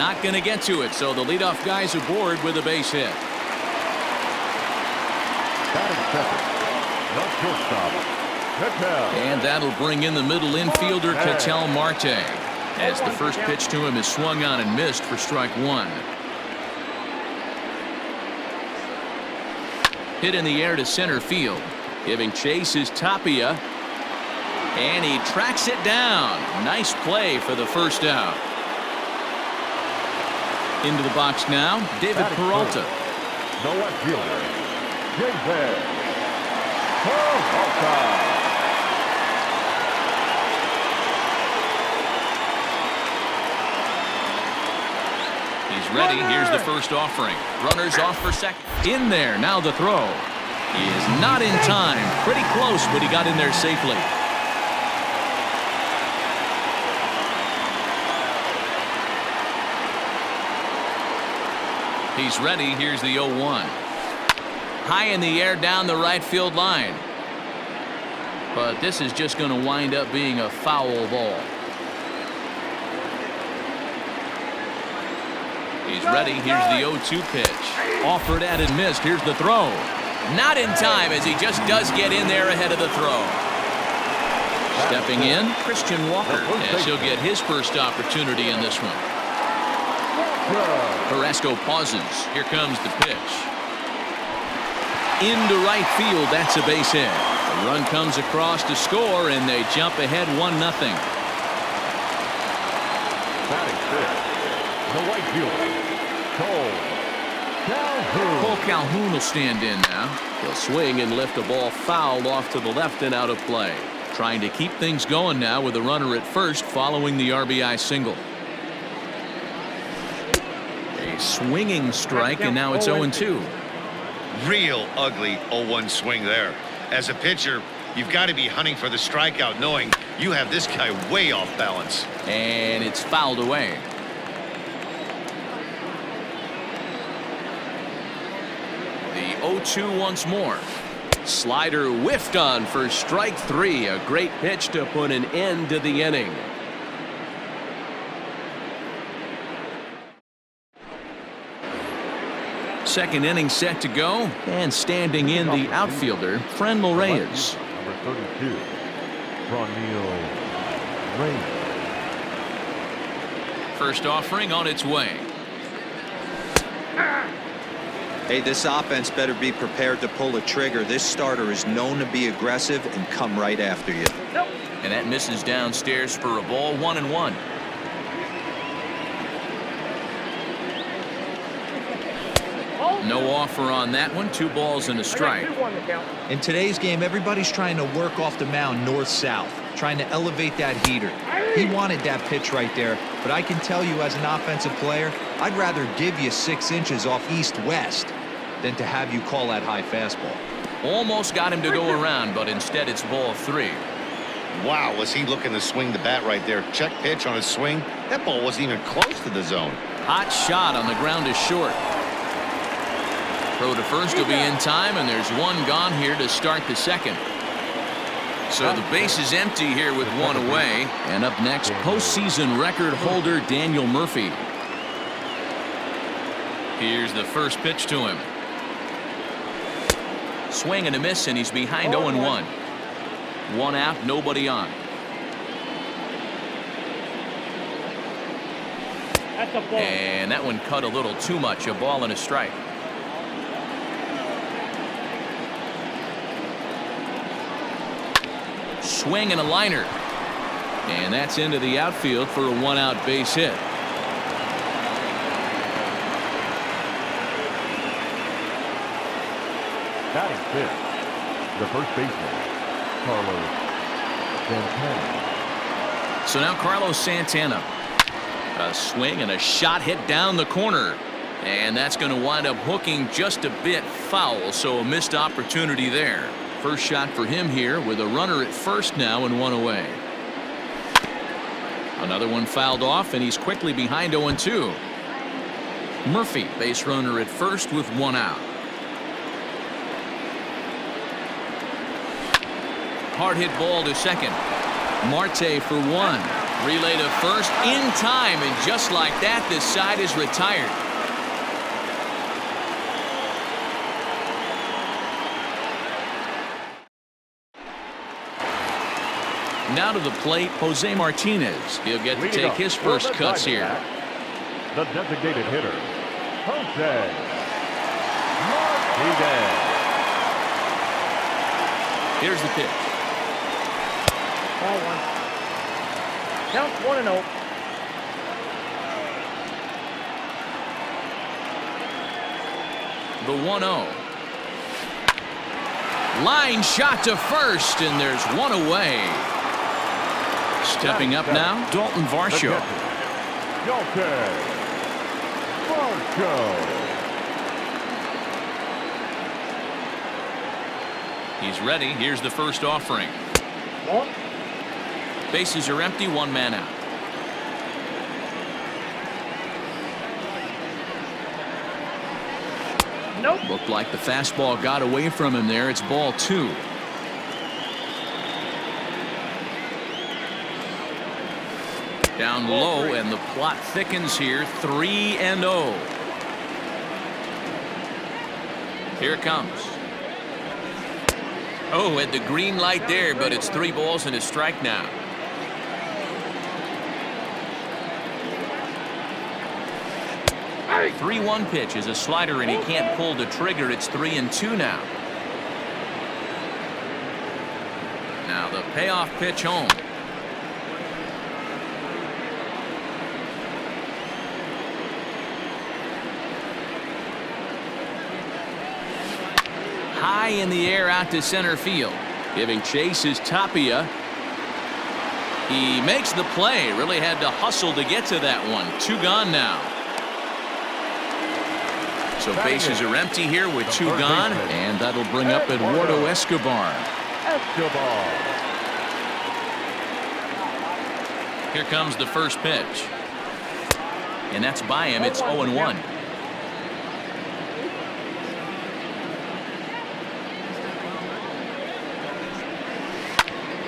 Not going to get to it, so the leadoff guy's aboard with a base hit. And that'll bring in the middle infielder, Ketel Marte, as the first pitch to him is swung on and missed for strike one. Hit in the air to center field. Giving chase is Tapia. And he tracks it down. Nice play for the first out. Into the box now, David Peralta. The left fielder, David Peralta. He's ready. Here's the first offering. Runners off for second. In there. Now the throw. He is not in time. Pretty close, but he got in there safely. He's ready. Here's the 0-1. High in the air down the right field line. But this is just going to wind up being a foul ball. He's ready. Here's the 0-2 pitch. Offered at and missed. Here's the throw. Not in time, as he just does get in there ahead of the throw. Stepping in, Christian Walker, as he'll get his first opportunity in this one. Carrasco pauses. Here comes the pitch. Into right field. That's a base hit. The run comes across to score, and they jump ahead 1-0. Batting fifth, the right fielder, Cole Calhoun will stand in now. He'll swing and lift a ball foul off to the left and out of play. Trying to keep things going now with a runner at first following the RBI single. A swinging strike, and now it's 0-2. Real ugly 0-1 swing there. As a pitcher, you've got to be hunting for the strikeout, knowing you have this guy way off balance. And it's fouled away. The 0-2 once more. Slider whiffed on for strike three. A great pitch to put an end to the inning. Second inning set to go, and standing in the outfielder, Franmil Reyes. Number 32, Franmil Reyes. First offering on its way. Hey, this offense better be prepared to pull a trigger. This starter is known to be aggressive and come right after you. And that misses downstairs for a ball. 1-1. No offer on that one. 2 balls and a strike. In today's game, everybody's trying to work off the mound north-south, trying to elevate that heater. He wanted that pitch right there, but I can tell you as an offensive player, I'd rather give you 6 inches off east-west than to have you call that high fastball. Almost got him to go around, but instead it's ball 3. Wow, was he looking to swing the bat right there. Check pitch on his swing. That ball wasn't even close to the zone. Hot shot on the ground is short. Throw to first will be in time, and there's 1 gone here to start the second. So the base is empty here with 1 away. And up next, postseason record holder Daniel Murphy. Here's the first pitch to him. Swing and a miss, and he's behind 0-1. 1 out, nobody on. And that one cut a little too much. A ball and a strike. Swing and a liner. And that's into the outfield for a 1-out base hit. Batting fifth, the first baseman, Carlos Santana. So now Carlos Santana. A swing and a shot hit down the corner. And that's going to wind up hooking just a bit foul, so a missed opportunity there. First shot for him here with a runner at first now and 1 away. Another one fouled off, and he's quickly behind 0-2. Murphy, base runner at first with 1 out. Hard hit ball to second. Marte for 1. Relay to first in time, and just like that, this side is retired. Now to the plate, Jose Martinez. He'll get to Leading take off his for first the cuts here. Diamondbacks, the designated hitter, Jose Martinez. Here's the pitch. Ball one. Count 1-0. The 1-0. Line shot to first, and there's one away. Stepping up now, Dalton Varsho. Dalton Varsho. He's ready. Here's the first offering. One. Bases are empty, one man out. Nope. Looked like the fastball got away from him there. It's ball 2. Down low, and the plot thickens here. 3-0. Here it comes. Oh, had the green light there, but it's 3 balls and a strike now. Hey. 3-1 pitch is a slider, and he can't pull the trigger. It's 3-2 now. Now the payoff pitch home. High in the air out to center field. Giving chase is Tapia. He makes the play. Really had to hustle to get to that one. 2 gone now. So bases are empty here with 2 gone, and that'll bring up Eduardo Escobar. Here comes the first pitch. And that's by him. It's 0-1.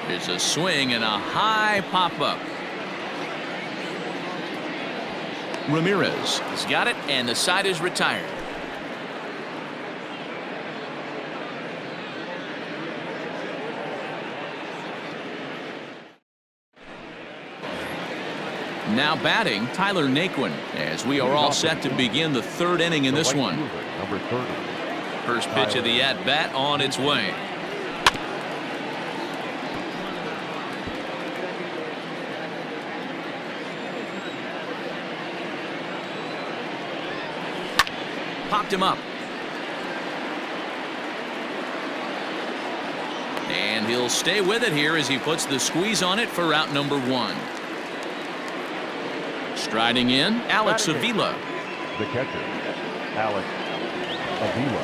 There's a swing and a high pop-up. Ramirez has got it, and the side is retired. Now batting, Tyler Naquin, as we are all set to begin the 3rd inning in this one. Number 30. First pitch of the at-bat on its way. Popped him up. And he'll stay with it here as he puts the squeeze on it for out number 1. Striding in, Alex Avila. The catcher, Alex Avila.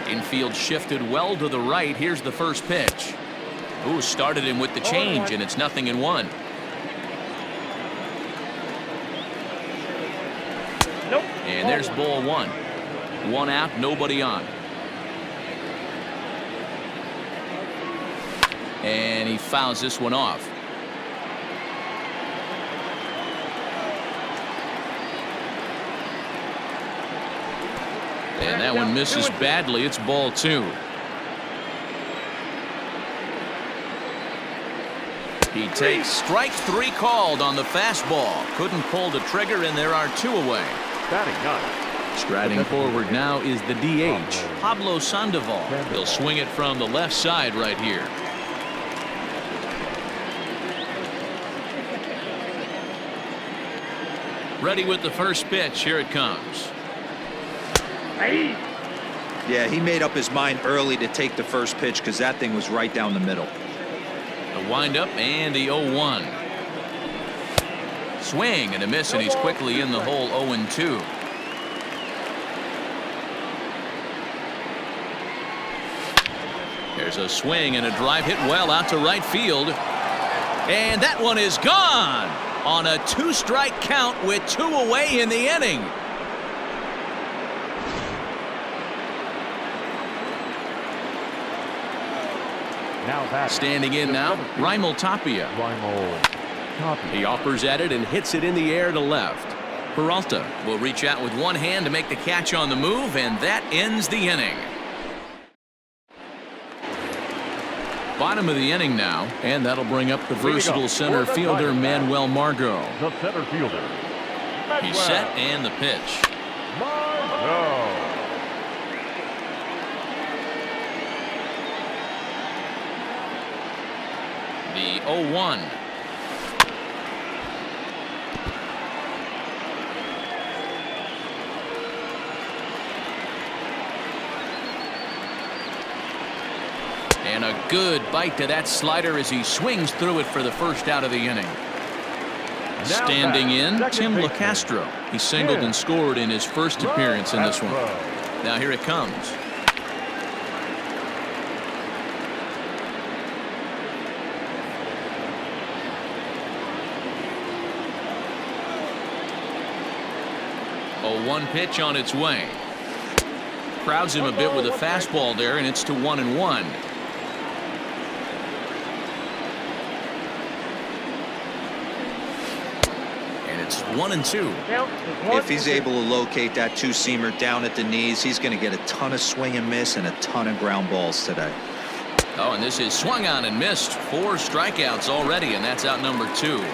Infield shifted well to the right. Here's the first pitch. Ooh, started him with the change, and it's 0-1. Nope. And there's ball 1. 1 out, nobody on. And he fouls this one off. And that one misses badly. It's ball 2. He takes strike 3 called on the fastball. Couldn't pull the trigger, and there are 2 away. Batting 9. Striding forward now is the DH, Pablo Sandoval. He'll swing it from the left side right here. Ready with the first pitch. Here it comes. Hey. Yeah, he made up his mind early to take the first pitch because that thing was right down the middle. The windup and the 0-1. Swing and a miss, and he's quickly in the hole. 0-2. There's a swing and a drive hit well out to right field. And that one is gone on a 2-strike count with 2 away in the inning. Now back. Standing in now, Raimel Tapia. Raimel Tapia. He offers at it and hits it in the air to left. Peralta Will reach out with one hand to make the catch on the move, and that ends the inning. Bottom of the inning now, and that'll bring up the versatile center fielder Manuel Margot. The center fielder. He's set and the pitch. Margot. The 0-1. And a good bite to that slider as he swings through it for the first out of the inning. Standing in, Tim LaCastro. He singled and scored in his first appearance in this one. Now here it comes. A 1 pitch on its way. Crowds him a bit with a fastball there, and it's to 1-1. It's 1-2. If he's able to locate that two-seamer down at the knees, he's going to get a ton of swing and miss and a ton of ground balls today. Oh, and this is swung on and missed. 4 strikeouts already, and that's out number 2.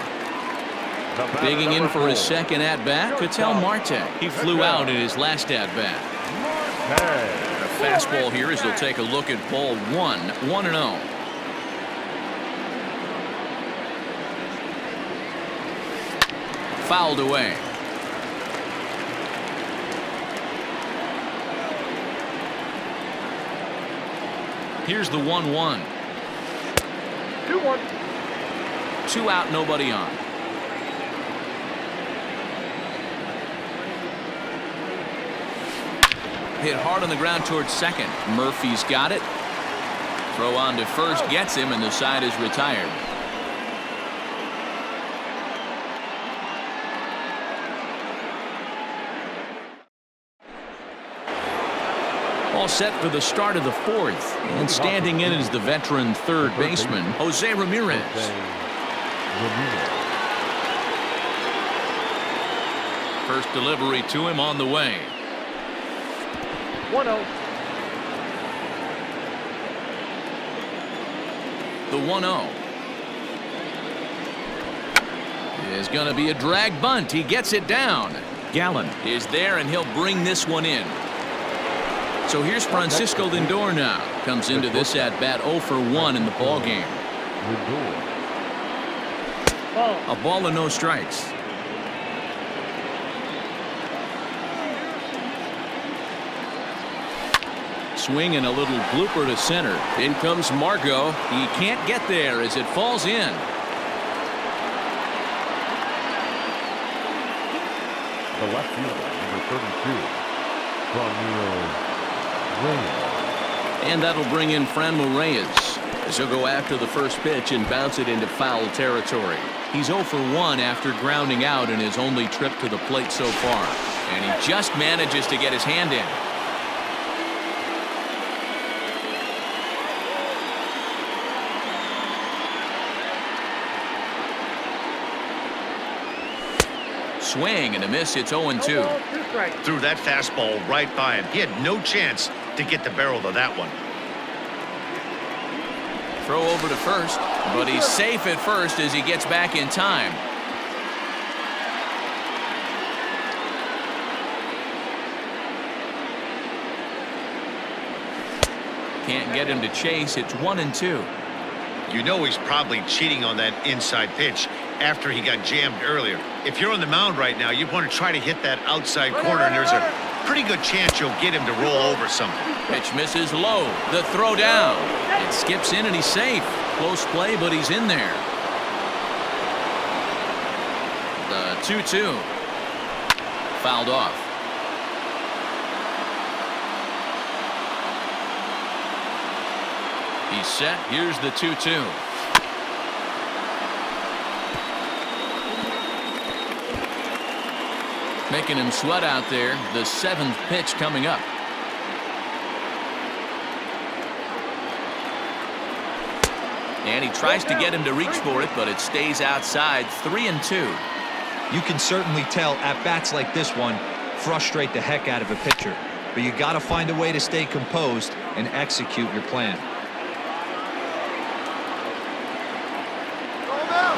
Digging in for his second at-bat, Ketel Marte. He flew out in his last at-bat. A fastball here as they'll take a look at ball 1, 1-0. Fouled away. Here's the 1-1. 2-1. 2 out, nobody on. Hit hard on the ground towards second. Murphy's got it. Throw on to first gets him, and the side is retired. All set for the start of the 4th. And standing in is the veteran third baseman, Jose Ramirez. First delivery to him on the way. 1-0. The 1-0 is going to be a drag bunt. He gets it down. Gallen is there, and he'll bring this one in. So here's Francisco Lindor now. Comes into this at-bat 0 for 1 in the ball game. A ball and no strikes. Swing and a little blooper to center. In comes Margot. He can't get there as it falls in. The left fielder, number 32, Franmil Reyes. And that'll bring in Franmil Reyes as he'll go after the first pitch and bounce it into foul territory. He's 0 for 1 after grounding out in his only trip to the plate so far. And he just manages to get his hand in. Swing and a miss. It's 0-2. Threw that fastball right by him. He had no chance to get the barrel of that one. Throw over to first, but he's safe at first as he gets back in time. Can't get him to chase. It's 1-2. You know he's probably cheating on that inside pitch after he got jammed earlier. If you're on the mound right now, you want to try to hit that outside corner, and there's a pretty good chance you'll get him to roll over something. Pitch misses low. The throw down. It skips in, and he's safe. Close play, but he's in there. The 2-2. Fouled off. He's set. Here's the 2-2. Making him sweat out there. The 7th pitch coming up. And he tries to get him to reach for it, but it stays outside. 3-2. You can certainly tell at-bats like this one frustrate the heck out of a pitcher. But you got to find a way to stay composed and execute your plan.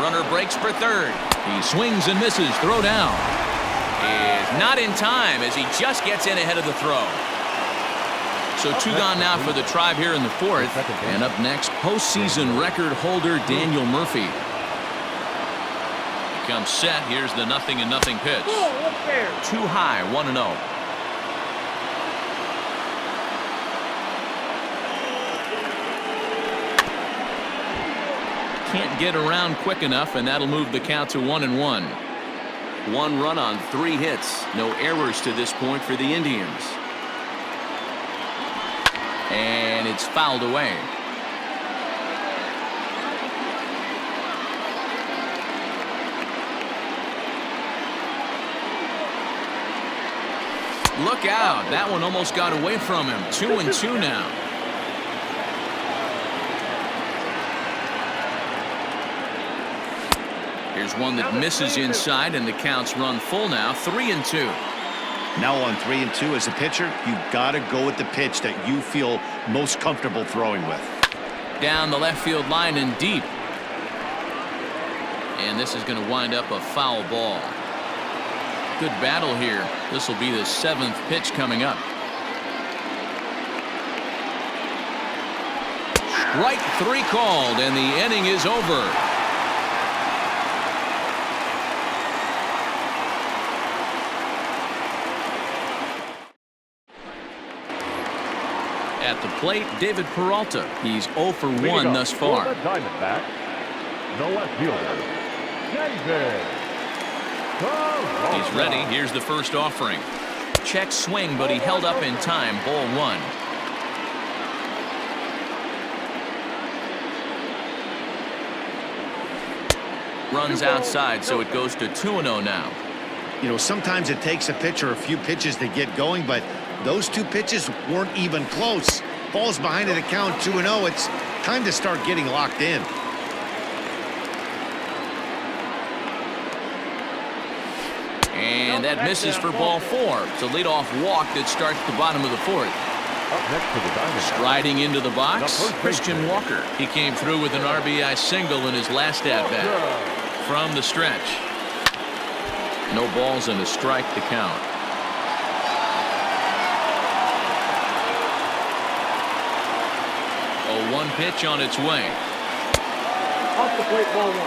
Runner breaks for third. He swings and misses. Throw down. Is not in time as he just gets in ahead of the throw. So 2 gone now for the Tribe here in the 4th. And up next, postseason record holder Daniel Murphy. He comes set. Here's the 0-0 pitch. Too high, 1-0. Can't get around quick enough, and that'll move the count to 1-1. 1 run on 3 hits. No errors to this point for the Indians. And it's fouled away. Look out. That one almost got away from him. 2-2 now. Here's one that misses inside, and the count's run full now. 3-2. Now on 3-2 as a pitcher, you've got to go with the pitch that you feel most comfortable throwing with. Down the left field line and deep. And this is going to wind up a foul ball. Good battle here. This will be the 7th pitch coming up. Strike 3 called, and the inning is over. At the plate, David Peralta. He's 0 for 1 thus far. The Diamondback, the left fielder, David Peralta. He's ready. Here's the first offering. Check swing, but he held up in time. Ball 1. Runs outside, so it goes to 2-0 now. You know, sometimes it takes a pitcher a few pitches to get going, but those 2 pitches weren't even close. Ball's behind at the count, 2-0. It's time to start getting locked in. And that misses for ball 4. It's a leadoff walk that starts the bottom of the 4th. Up next for the Diamondbacks, Striding into the box, The first Christian baseman. Walker. He came through with an RBI single in his last at-bat. From the stretch. No balls and a strike to count. A 1 pitch on its way. Off the plate, ball 1.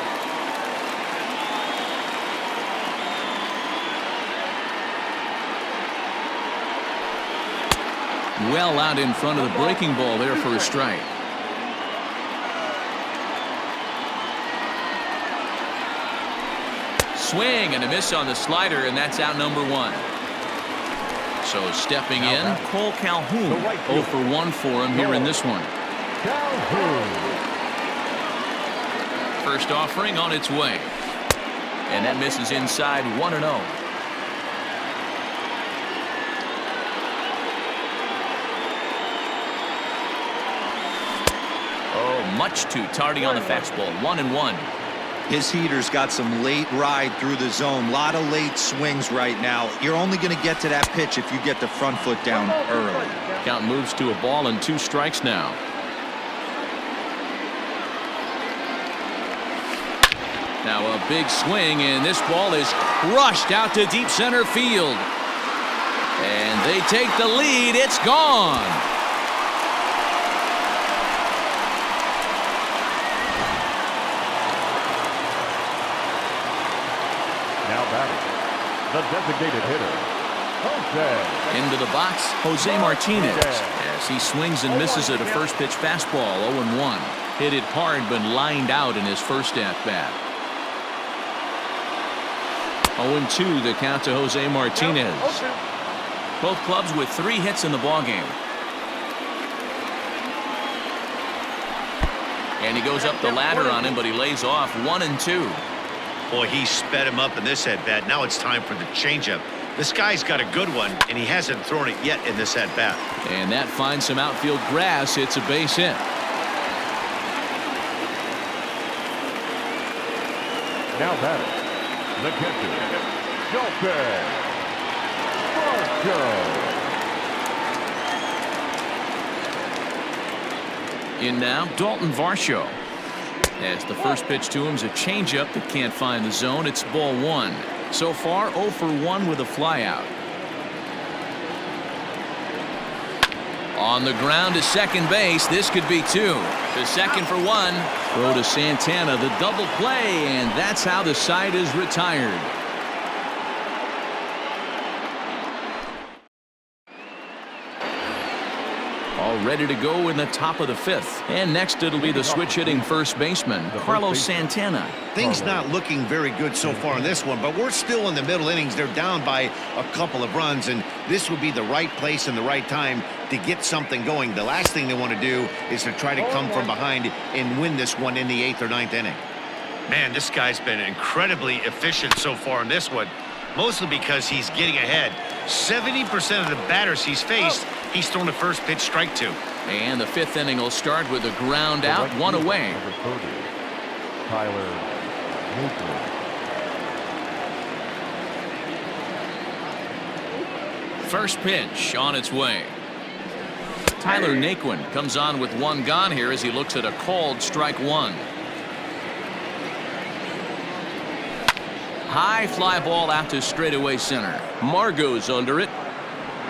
Well out in front of the breaking ball there for a strike. Swing and a miss on the slider, and that's out number 1. So stepping in, Cole Calhoun. 0 for 1 for him here in this one. First offering on its way. And that misses inside. 1-0. Much too tardy on the fastball. 1-1. His heater's got some late ride through the zone. A lot of late swings right now. You're only going to get to that pitch if you get the front foot down early. Count moves to a ball and 2 strikes now. Now a big swing, and this ball is crushed out to deep center field. And they take the lead. It's gone. Now batting, the designated hitter, Jose. Into the box, Jose Martinez. As he swings and misses at a first pitch fastball. 0-1. Hit it hard, but lined out in his first at-bat. 0-2 the count to Jose Martinez. Both clubs with 3 hits in the ballgame. And he goes up the ladder on him, but he lays off. 1-2. Boy, he sped him up in this at-bat. Now it's time for the changeup. This guy's got a good one, and he hasn't thrown it yet in this at-bat. And that finds some outfield grass. It's a base hit. Now batting, the catcher, Dalton Varsho. In now, Dalton Varsho. As the first pitch to him is a changeup that can't find the zone. It's ball 1. So far, 0 for 1 with a flyout. On the ground to second base. This could be 2. To second for 1. Throw to Santana, the double play, and that's how the side is retired. All ready to go in the top of the 5th. And next it'll be the switch-hitting first baseman, Carlos Santana. Things not looking very good so far in this one, but we're still in the middle innings. They're down by a couple of runs, and this would be the right place and the right time to get something going. The last thing they want to do is to try to come from behind and win this one in the 8th or 9th inning. Man, this guy's been incredibly efficient so far in this one, mostly because he's getting ahead. 70% of the batters he's faced, he's thrown a first pitch strike to. And the 5th inning will start with a ground out, 1 away. Number 30, Tyler Naquin. First pitch on its way. Tyler Naquin comes on with 1 gone here as he looks at a called strike 1. High fly ball out to straightaway center. Margot's under it.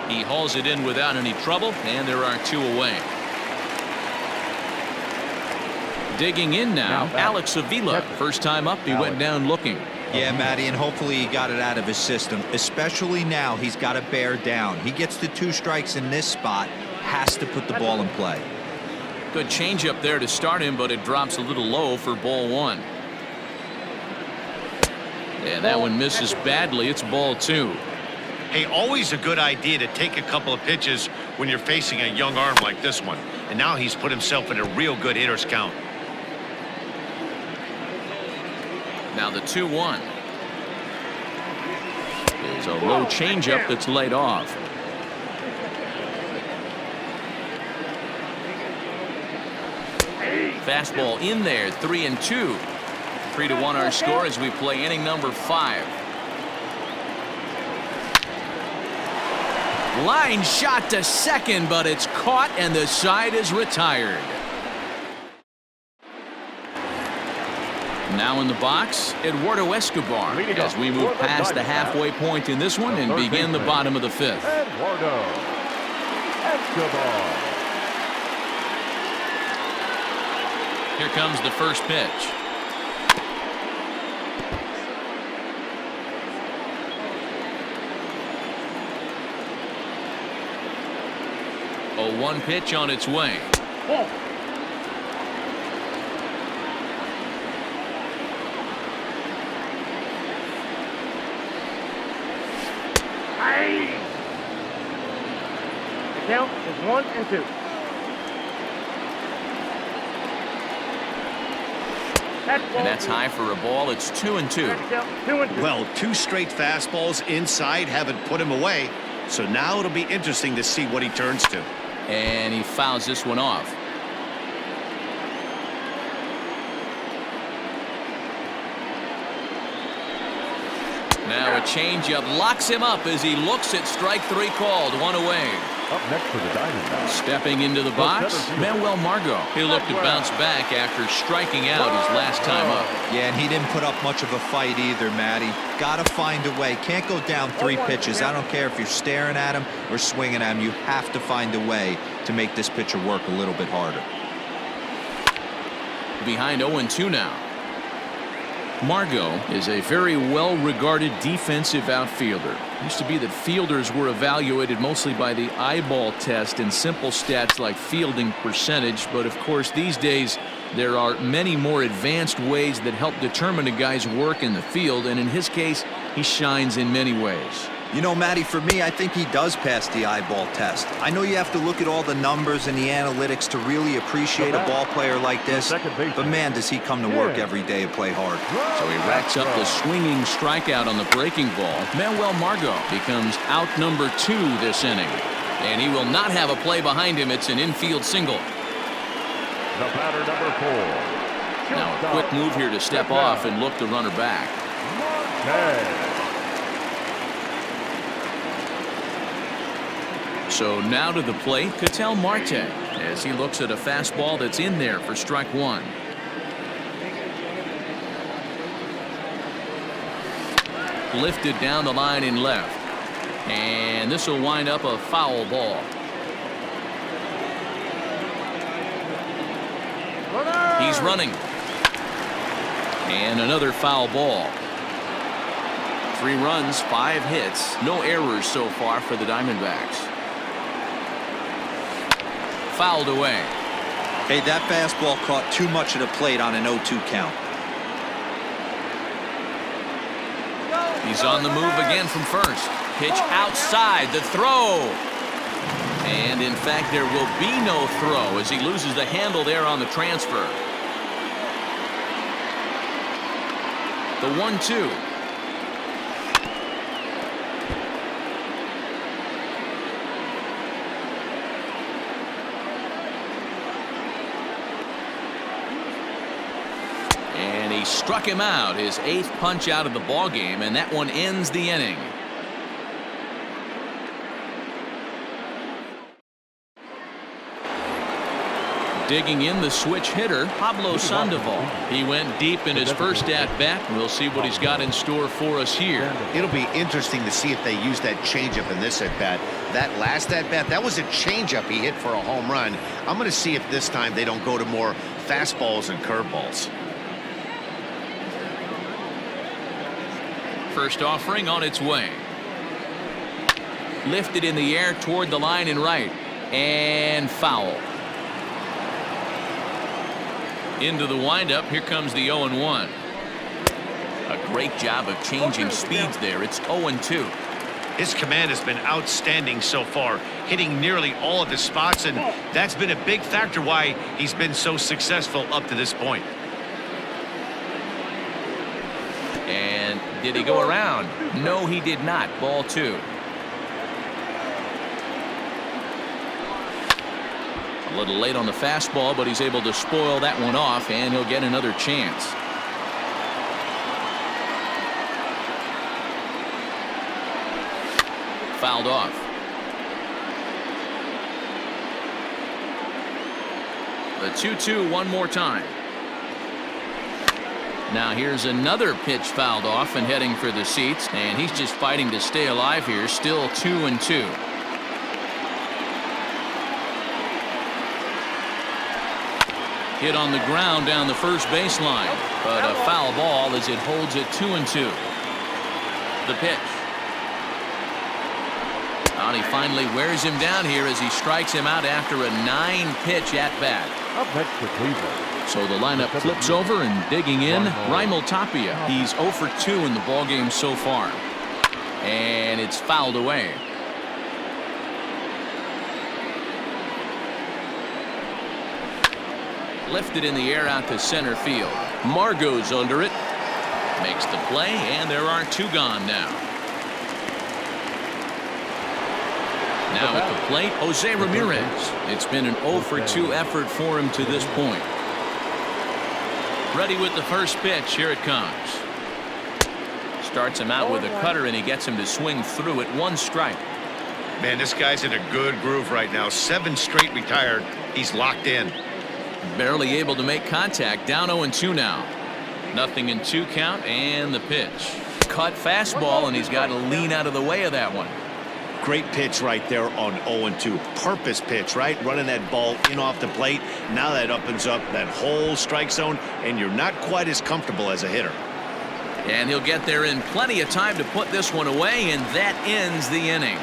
He hauls it in without any trouble, and there are 2 away. Digging in now, Alex Avila. First time up, he went down looking. Yeah, Matty, and hopefully he got it out of his system, especially now he's got to bear down. He gets the 2 strikes in this spot, has to put the ball in play. Good changeup there to start him, but it drops a little low for ball 1. And that one misses badly. It's ball 2. Hey, always a good idea to take a couple of pitches when you're facing a young arm like this one. And now he's put himself in a real good hitter's count. Now the 2-1. Is a low changeup that's laid off. Fastball in there, 3-2. 3-1 our score as we play inning number 5. Line shot to second, but it's caught and the side is retired. Now in the box, Eduardo Escobar as we move past the halfway point in this one and begin the bottom of the 5th. Eduardo Escobar. Here comes the first pitch. A 1 pitch on its way. The count is 1 and 2. And that's high for a ball. It's 2-2. 2 and 2. Well, 2 straight fastballs inside haven't put him away. So now it'll be interesting to see what he turns to. And he fouls this one off. Now a changeup locks him up as he looks at strike 3 called. 1 away. Up next for the Diamondbacks. Stepping into the box, Manuel Margot. He looked to bounce back after striking out his last time up. Yeah, and he didn't put up much of a fight either, Matty. Got to find a way. Can't go down 3 pitches. I don't care if you're staring at him or swinging at him. You have to find a way to make this pitcher work a little bit harder. Behind 0-2 now. Margot is a very well-regarded defensive outfielder. It used to be that fielders were evaluated mostly by the eyeball test and simple stats like fielding percentage, but of course these days there are many more advanced ways that help determine a guy's work in the field, and in his case he shines in many ways. You know, Matty, for me, I think he does pass the eyeball test. I know you have to look at all the numbers and the analytics to really appreciate a ball player like this, but man, does he come to work every day and play hard. So he racks up the swinging strikeout on the breaking ball. Manuel Margot becomes out number 2 this inning, and he will not have a play behind him. It's an infield single. The batter, number 4, Now a quick move here to step off and look the runner back. So now to the plate, Ketel Marte, as he looks at a fastball that's in there for strike one. Lifted down the line in left. And this will wind up a foul ball. He's running. And another foul ball. 3 runs, 5 hits, no errors so far for the Diamondbacks. Fouled away. Hey, that fastball caught too much of the plate on an 0-2 count. He's on the move again from first. Pitch outside, the throw. And in fact, there will be no throw as he loses the handle there on the transfer. The 1-2. And he struck him out, his 8th punch out of the ball game, and that one ends the inning. Digging in, the switch hitter, Pablo Sandoval. He went deep in his first at-bat. We'll see what he's got in store for us here. It'll be interesting to see if they use that changeup in this at-bat. That last at-bat, that was a changeup he hit for a home run. I'm going to see if this time they don't go to more fastballs and curveballs. First offering on its way. Lifted in the air toward the line and right. And foul. Into the windup. Here comes the 0-1. A great job of changing speeds there. It's 0-2. His command has been outstanding so far, hitting nearly all of his spots, and that's been a big factor why he's been so successful up to this point. And did he go around? No, he did not. Ball 2. A little late on the fastball, but he's able to spoil that one off, and he'll get another chance. Fouled off. The 2-2 one more time. Now here's another pitch fouled off and heading for the seats, and he's just fighting to stay alive here. Still 2-2. Hit on the ground down the first baseline, but a foul ball as it holds it 2-2. The pitch. And he finally wears him down here as he strikes him out after a 9-pitch at-bat. Up next for Cleveland. So the lineup flips over, and digging in, Raimel Tapia. He's 0 for 2 in the ballgame so far. And it's fouled away. Lifted in the air out to center field. Margot's under it. Makes the play, and there are 2 gone now. Now at the plate, Jose Ramirez. It's been an 0 for 2 effort for him to this point. Ready with the first pitch. Here it comes. Starts him out with a cutter, and he gets him to swing through it. 1 strike. Man, this guy's in a good groove right now. 7 straight retired. He's locked in. Barely able to make contact. Down 0-2 now. 0-2 count, and the pitch. Cut fastball, and he's got to lean out of the way of that one. Great pitch right there on 0-2. Purpose pitch, right? Running that ball in off the plate. Now that opens up that whole strike zone, and you're not quite as comfortable as a hitter. And he'll get there in plenty of time to put this one away, and that ends the inning.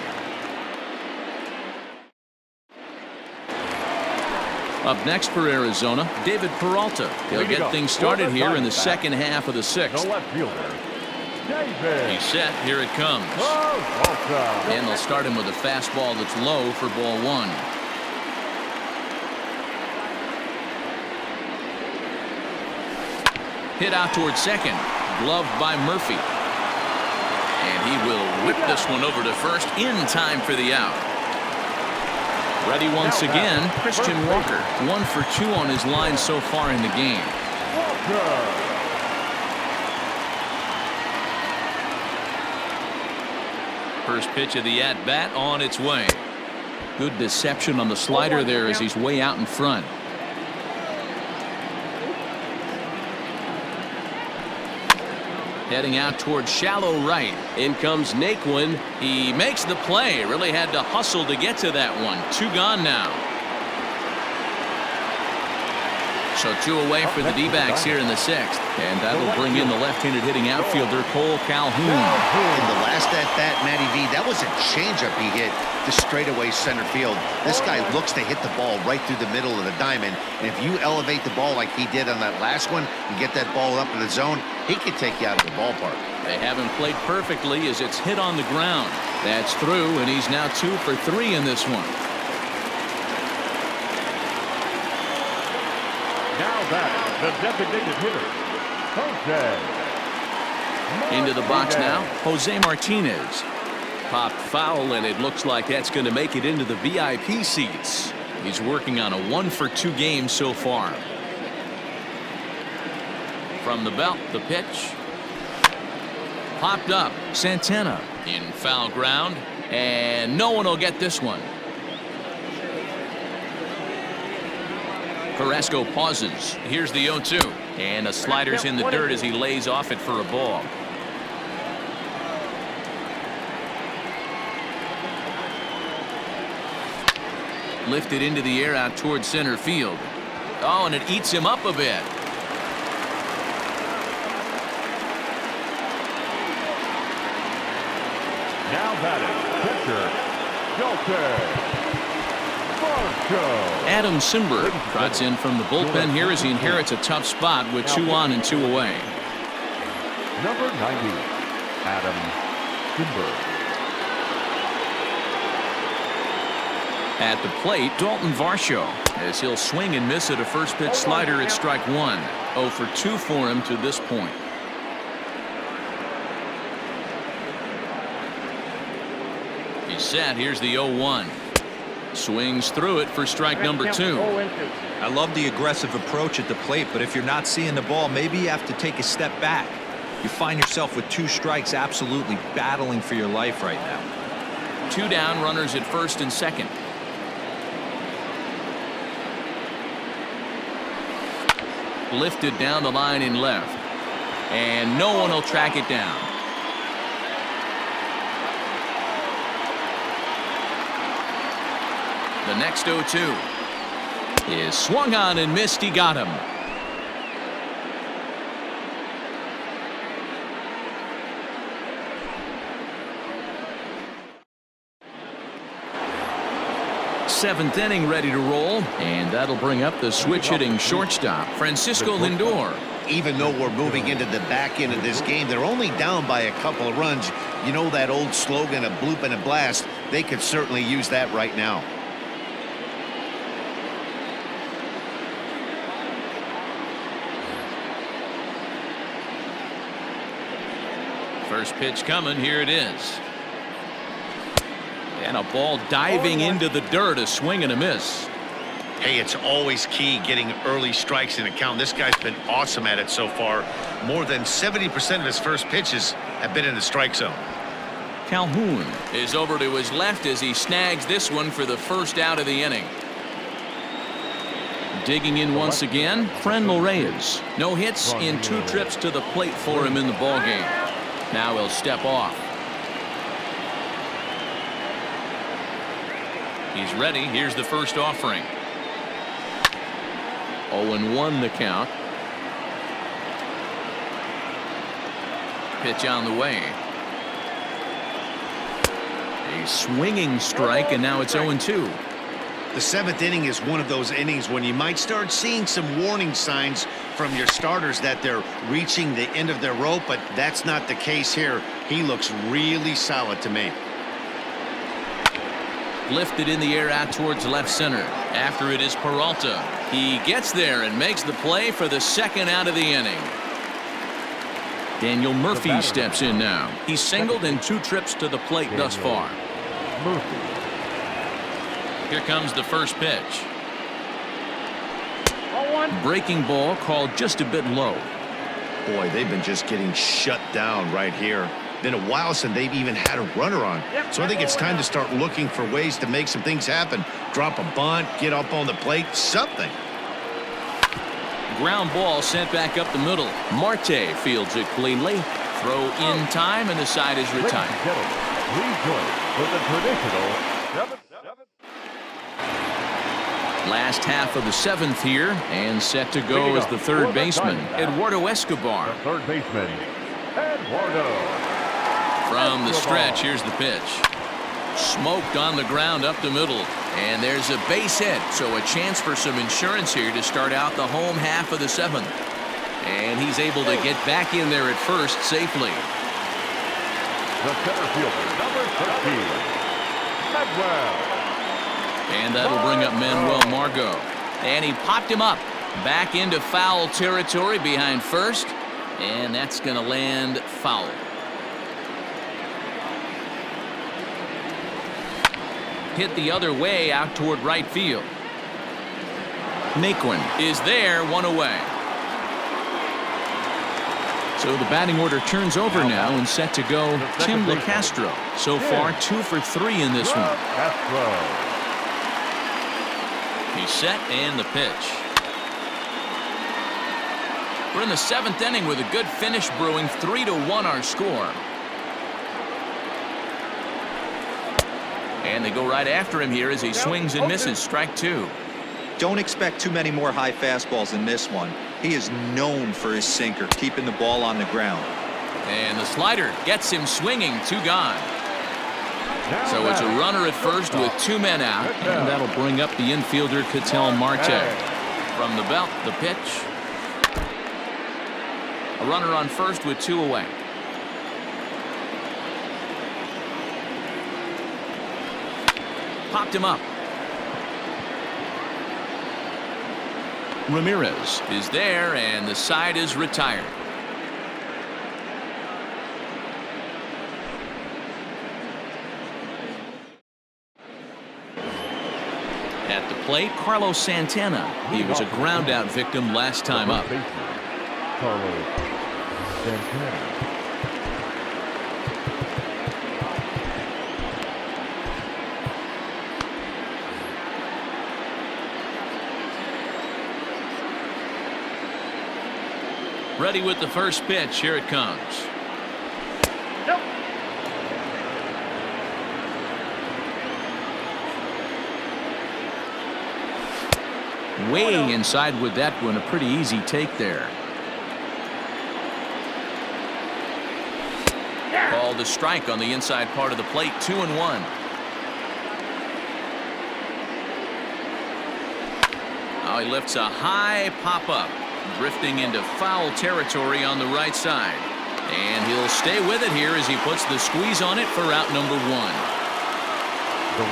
Up next for Arizona, David Peralta. He'll get things started here in the second half of the 6th. No left fielder. David. He's set. Here it comes. And they'll start him with a fastball that's low for ball 1. Hit out towards second. Gloved by Murphy. And he will whip this one over to first in time for the out. Ready once again, Christian Walker. 1 for 2 on his line so far in the game. Shelter. First pitch of the at-bat on its way. Good deception on the slider there as he's way out in front. Heading out towards shallow right. In comes Naquin. He makes the play. Really had to hustle to get to that one. 2 gone now. So 2 away for the D-backs here in the 6th. And that'll bring in the left-handed hitting outfielder Cole Calhoun. In the last at-bat, Matty V, that was a changeup he hit to straightaway center field. This guy looks to hit the ball right through the middle of the diamond. And if you elevate the ball like he did on that last one and get that ball up in the zone, he could take you out of the ballpark. They haven't played perfectly as it's hit on the ground. That's through, and he's now 2 for 3 in this one. Now that the designated hitter, Jose. Into the box now, Jose Martinez. Popped foul, and it looks like that's going to make it into the VIP seats. He's working on a 1 for 2 game so far. From the belt, the pitch. Popped up. Santana in foul ground, and no one will get this one. Carrasco pauses. Here's the 0-2. And a slider's in the dirt as he lays off it for a ball. Lifted into the air out towards center field. Oh, and it eats him up a bit. Now batting, pitcher, Shelter. Adam Simber trots in from the bullpen here as he inherits a tough spot with 2 on and 2 away. Number 90, Adam Simber. At the plate, Dalton Varsho, as he'll swing and miss at a first pitch slider at strike 1. 0 for 2 for him to this point. He's set. Here's the 0-1. Swings through it for strike number 2. I love the aggressive approach at the plate, but if you're not seeing the ball, maybe you have to take a step back. You find yourself with 2 strikes, absolutely battling for your life right now. 2 down, runners at first and second. Lifted down the line in left, and no one will track it down. The next 0-2 is swung on and missed. He got him. Seventh inning ready to roll, and that'll bring up the switch hitting shortstop Francisco Lindor. Even though we're moving into the back end of this game, they're only down by a couple of runs. You know that old slogan, a bloop and a blast. They could certainly use that right now. First pitch coming. Here it is. And a ball diving into the dirt. A swing and a miss. Hey, it's always key getting early strikes in a count. This guy's been awesome at it so far. More than 70% of his first pitches have been in the strike zone. Calhoun is over to his left as he snags this one for the first out of the inning. Digging in once again, Frenmel Reyes. No hits in 2 trips to the plate for him in the ballgame. Now he'll step off. He's ready. Here's the first offering. 0-1 the count. Pitch on the way. A swinging strike, and now it's 0-2. The 7th inning is one of those innings when you might start seeing some warning signs from your starters that they're reaching the end of their rope, but that's not the case here. He looks really solid to me. Lifted in the air out towards left center. After it is Peralta. He gets there and makes the play for the second out of the inning. Daniel Murphy steps in now. He's singled in 2 trips to the plate thus far. Murphy. Here comes the first pitch. Breaking ball called just a bit low. Boy, they've been just getting shut down right here. Been a while since they've even had a runner on. So I think it's time to start looking for ways to make some things happen. Drop a bunt, get up on the plate, something. Ground ball sent back up the middle. Marte fields it cleanly. Throw in time, and the side is Ladies retired. and gentlemen, please join us for the traditional 7-7. Last half of the seventh here, and set to go is the third baseman, Eduardo Escobar. The third baseman, Eduardo. From the stretch, here's the pitch. Smoked on the ground up the middle, and there's a base hit, so a chance for some insurance here to start out the home half of the seventh. And he's able to get back in there at first safely. The center fielder, number 13, Medwell. And that'll bring up Manuel Margot. And he popped him up back into foul territory behind first, and that's going to land foul. Hit the other way out toward right field. Naquin is there, one away. So the batting order turns over now and set to go Tim LeCastro. So far 2 for 3 in this one. Castro. He's set and the pitch. We're in the 7th inning with a good finish brewing. 3-1 our score. And they go right after him here as he swings and misses. Strike 2. Don't expect too many more high fastballs in this one. He is known for his sinker, keeping the ball on the ground. And the slider gets him swinging. 2 gone. So it's a runner at first with 2 men out, and that'll bring up the infielder Ketel Marte. From the belt, the pitch. A runner on first with 2 away. Popped him up. Ramirez is there, and the side is retired. At the plate, Carlos Santana. He was a ground-out victim last time up. Carlos Santana. Ready with the first pitch. Here it comes. Way inside with that one. A pretty easy take there. Called a strike on the inside part of the plate. 2-1. Now he lifts a high pop-up. Drifting into foul territory on the right side. And he'll stay with it here as he puts the squeeze on it for out number 1.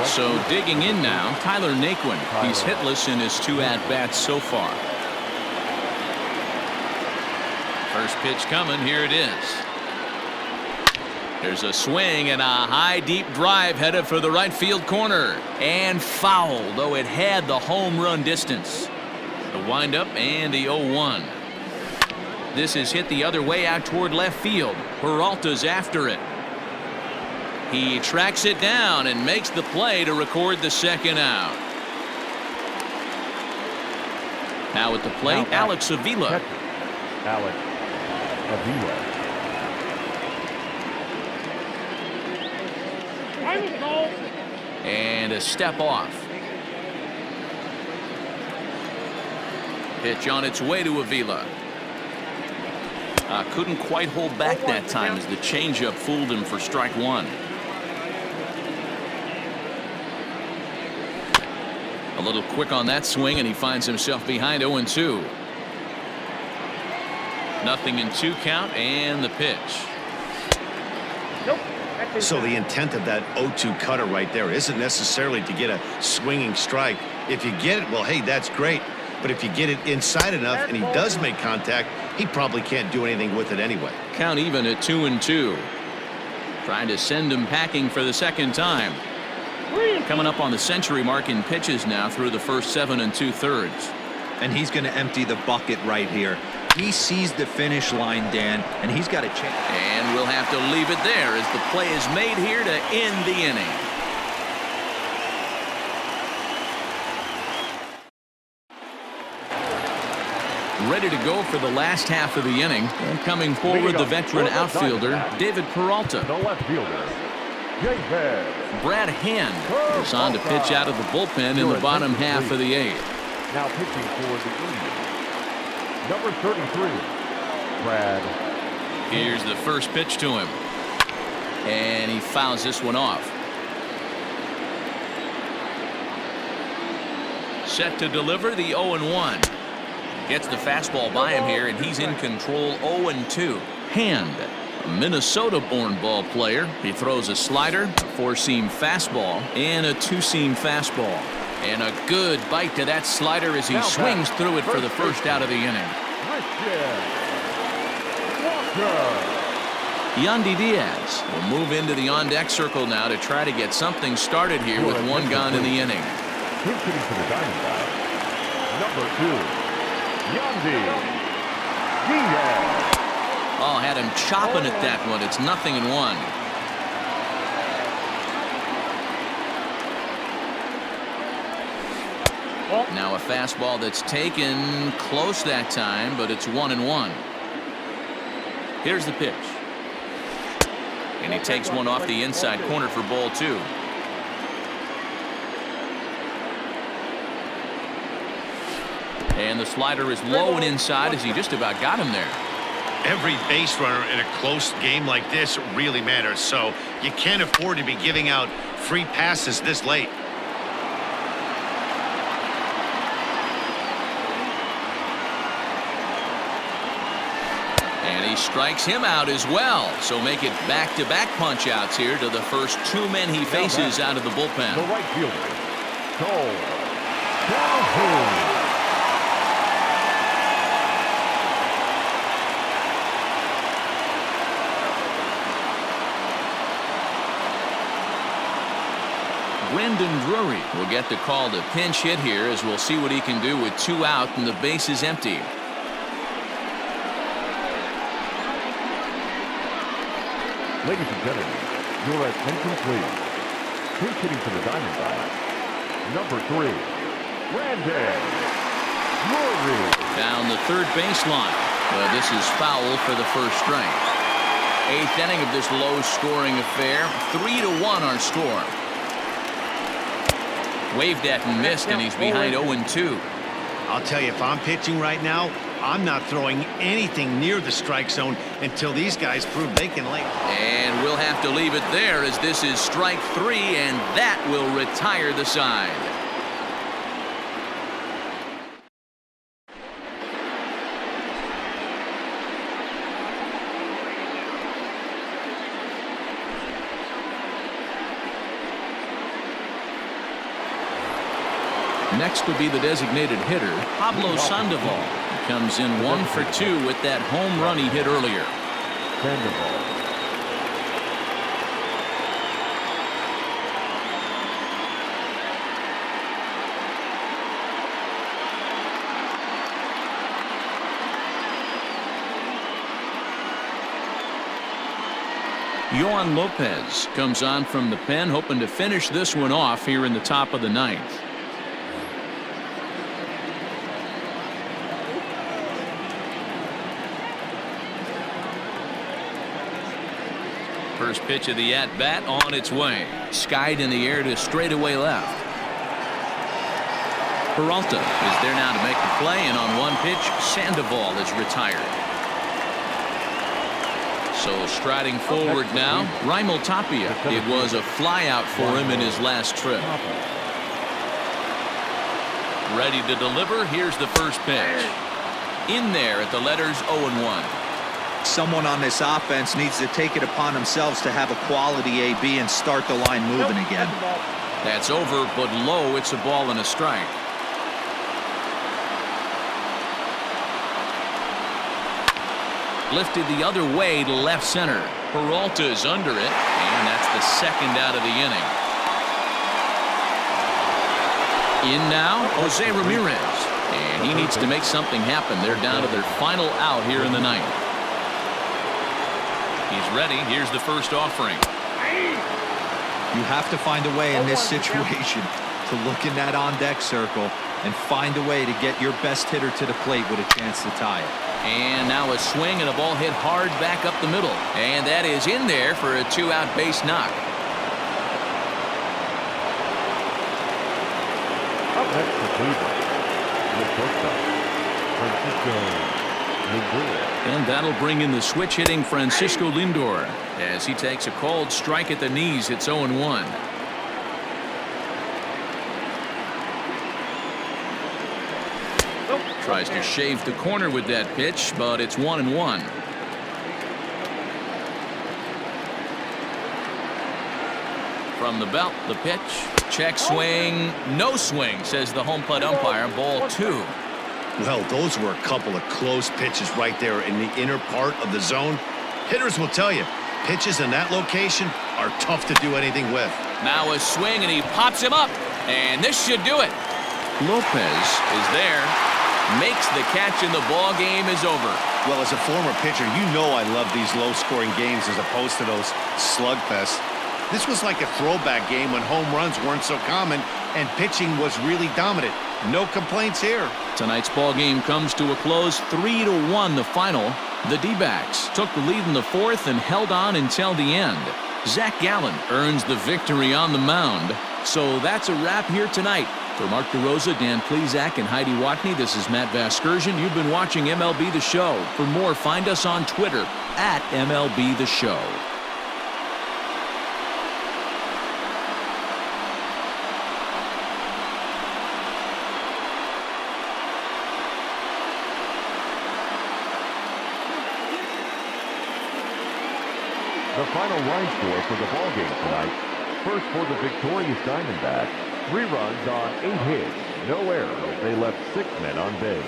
So digging in now, Tyler Naquin. He's hitless in his 2 at-bats so far. First pitch coming. Here it is. There's a swing and a high deep drive headed for the right field corner. And foul, though it had the home run distance. The windup and the 0-1. This is hit the other way out toward left field. Peralta's after it. He tracks it down and makes the play to record the second out. Now at the plate, Alex Avila. Alex Avila. And a step off. Pitch on its way to Avila. Couldn't quite hold back that time as the changeup fooled him for strike 1. A little quick on that swing, and he finds himself behind 0-2. 0-2 count, and the pitch. So the intent of that 0-2 cutter right there isn't necessarily to get a swinging strike. If you get it, well, hey, that's great. But if you get it inside enough and he does make contact, he probably can't do anything with it anyway. Count even at 2-2. Trying to send him packing for the second time. Coming up on the century mark in pitches now through the first 7 2/3. And he's going to empty the bucket right here. He sees the finish line, Dan, and he's got a chance. And we'll have to leave it there as the play is made here to end the inning. Ready to go for the last half of the inning. And coming forward, the veteran outfielder, David Peralta. The left fielder, David. Brad Hand is on to pitch out of the bullpen in the bottom half of the eighth. Now pitching for the Indians, number 33, Brad. Here's the first pitch to him. And he fouls this one off. Set to deliver the 0-1. Gets the fastball by him here, and he's in control. 0-2. Hand, a Minnesota-born ball player. He throws a slider, a four-seam fastball, and a two-seam fastball. And a good bite to that slider as he swings through it for the first out of the inning. Yandy Diaz will move into the on-deck circle now to try to get something started here with one gone in the inning. Pitching to the Diamondbacks, number 2, Yandy Diaz. Oh, had him chopping at that one. It's 0-1. Now a fastball that's taken close that time, but it's 1-1. Here's the pitch. And he takes one off the inside corner for ball 2. And the slider is low and inside as he just about got him there. Every base runner in a close game like this really matters, so you can't afford to be giving out free passes this late. And he strikes him out as well. So make it back-to-back punch-outs here to the first 2 men he faces out of the bullpen. The right fielder, Cole Calhoun. Brendan Drury will get the call to pinch hit here as we'll see what he can do with 2 out and the base is empty. Ladies and gentlemen, your attention please. Pinch hitting for the Diamondbacks, number 3, Brendan Drury. Down the third baseline. Well, this is foul for the first strike. 8th inning of this low-scoring affair. 3-1 our score. Waved at and missed, and he's behind 0-2. I'll tell you, if I'm pitching right now, I'm not throwing anything near the strike zone until these guys prove they can lay. And we'll have to leave it there as this is strike 3, and that will retire the side. Next will be the designated hitter, Pablo Sandoval. He comes in 1 for 2 with that home run he hit earlier. Sandoval. Yohan Lopez comes on from the pen, hoping to finish this one off here in the top of the 9th. First pitch of the at-bat on its way. Skied in the air to straightaway left. Peralta is there now to make the play, and on one pitch, Sandoval is retired. So striding forward now, Raimel Tapia. It was a flyout for him in his last trip. Ready to deliver. Here's the first pitch. In there at the letters 0-1. Someone on this offense needs to take it upon themselves to have a quality AB and start the line moving again. That's over, but low. It's a ball and a strike. Lifted the other way to left center. Peralta is under it, and that's the second out of the inning. In now, Jose Ramirez. And he needs to make something happen. They're down to their final out here in the ninth. He's ready. Here's the first offering. You have to find a way in this situation to look in that on-deck circle and find a way to get your best hitter to the plate with a chance to tie it. And now a swing and a ball hit hard back up the middle. And that is in there for a 2-out base knock. Up next for Cleveland, the shortstop, Francisco Lindor. And that'll bring in the switch hitting Francisco Lindor as he takes a called strike at the knees. It's 0-1. Tries to shave the corner with that pitch, but it's 1-1. From the belt, the pitch. Check swing. No swing, says the home plate umpire. Ball 2. Well, those were a couple of close pitches right there in the inner part of the zone. Hitters will tell you, pitches in that location are tough to do anything with. Now a swing, and he pops him up. And this should do it. Lopez is there. Makes the catch, and the ball game is over. Well, as a former pitcher, you know I love these low-scoring games as opposed to those slugfests. This was like a throwback game when home runs weren't so common and pitching was really dominant. No complaints here. Tonight's ball game comes to a close, 3-1 the final. The D-backs took the lead in the fourth and held on until the end. Zach Gallen earns the victory on the mound. So that's a wrap here tonight. For Mark DeRosa, Dan Plesac, and Heidi Watney, this is Matt Vasgersian. You've been watching MLB The Show. For more, find us on Twitter at MLB The Show. The final line score for the ball game tonight. First for the victorious Diamondbacks. 3 runs on 8 hits, no errors. They left 6 men on base.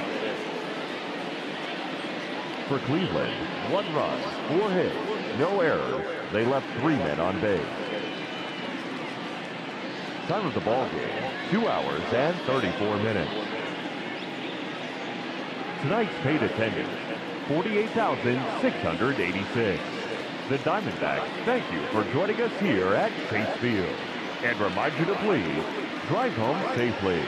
For Cleveland, 1 run, 4 hits, no errors. They left 3 men on base. Time of the ball game, 2 hours and 34 minutes. Tonight's paid attendance, 48,686. The Diamondbacks thank you for joining us here at Chase Field and remind you to please drive home safely.